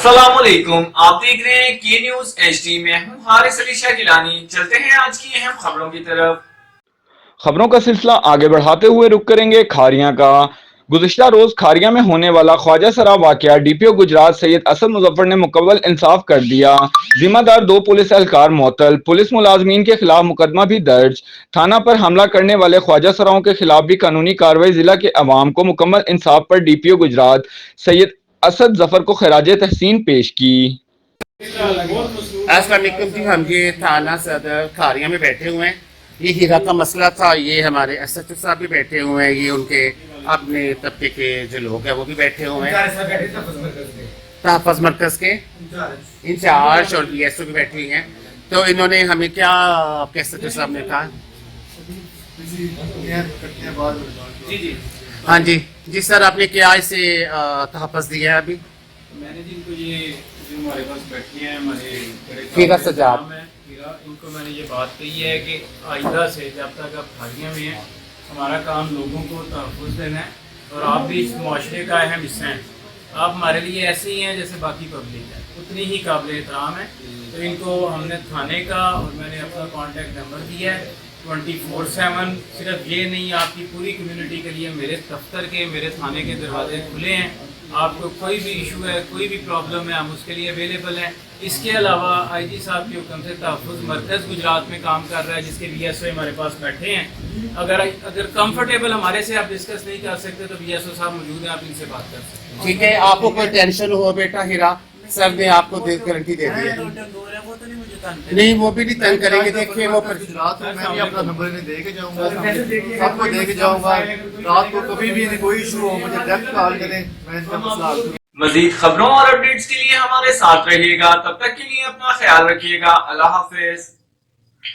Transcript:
अस्सलाम वालेकुम, आप देख रहे हैं के न्यूज HD। मैं हूं हारिस अली शाह गिलानी। चलते हैं आज की अहम खबरों की तरफ। खबरों का सिलसिला आगे बढ़ाते हुए रुक करेंगे खारियां का। गुज़िश्ता रोज खारियां में होने वाला ख्वाजा सरा वाकया DPO गुजरात सैयद असद मुजफ्फर ने मुकम्मल इंसाफ कर दिया। जिम्मेदार 2 पुलिस एहलकार मुअत्तल, पुलिस मुलाजमीन के खिलाफ मुकदमा भी दर्ज। थाना पर हमला करने वाले ख्वाजा सराओं के खिलाफ भी कानूनी कार्रवाई। जिला के अवाम को मुकम्मल इंसाफ पर DPO गुजरात सैयद असद जफर को खराज तहसीन पेश की। अस्सलाम वालेकुम जी, हम ये थाना सदर खारिया में बैठे हुए हैं। ये हीरा का मसला था। ये हमारे SHO साहब भी बैठे हुए हैं, ये उनके अपने तबके के जो लोग हैं वो भी बैठे हुए हैं, तहफ़्फ़ुज़ मरकज़ के इंचार्ज और BSO भी बैठी हुई हैं। तो इन्होंने हमें क्या आपके SHO साहब ने कहा? जी हाँ जी सर, आपने क्या इसे तहफ़्फ़ुज़ दिया है अभी? मैंने जिनको ये जो हमारे पास बैठी हैं हमारे हीरा सजाद है हीरा, इनको मैंने ये बात कही है कि आइंदा से जब तक आप खारियाँ में हैं, हमारा काम लोगों को तहफ़्फ़ुज़ देना है और आप भी इस मुआशरे का अहम हिस्सा हैं। आप हमारे लिए ऐसे ही हैं जैसे बाकी पब्लिक है, उतनी ही काबिल एहतराम है। तो इनको हमने थाने का और मैंने अपना कॉन्टैक्ट नंबर दिया है 24/7। सिर्फ ये नहीं, आपकी पूरी कम्युनिटी के लिए मेरे दफ्तर के, मेरे थाने के दरवाजे खुले हैं। आपको कोई भी इशू है, कोई भी प्रॉब्लम है, हम उसके लिए अवेलेबल हैं। इसके अलावा IG साहब के हुक्म से तहफ़्फ़ुज़ मरकज़ गुजरात में काम कर रहा है, जिसके BSO हमारे पास बैठे हैं। अगर कंफर्टेबल हमारे से आप डिस्कस नहीं कर सकते तो BSO साहब मौजूद हैं, आप इनसे बात कर सकते हैं। ठीक है, आपको कोई टेंशन हो बेटा, हीरा सर ने आपको गारंटी दे दी है। नहीं, वो भी नहीं तंग करेंगे। देखिए वो रात को मैं भी अपना नंबर इन्हें दे के जाऊंगा, सबको दे के जाऊंगा। रात को कभी भी कोई इशू हो मुझे डायरेक्ट कॉल करें, मैं इनका मसला हल करूंगा। मजीद खबरों और अपडेट्स के लिए हमारे साथ रहिएगा। तब तक के लिए अपना ख्याल रखिएगा। अल्लाह हाफिज।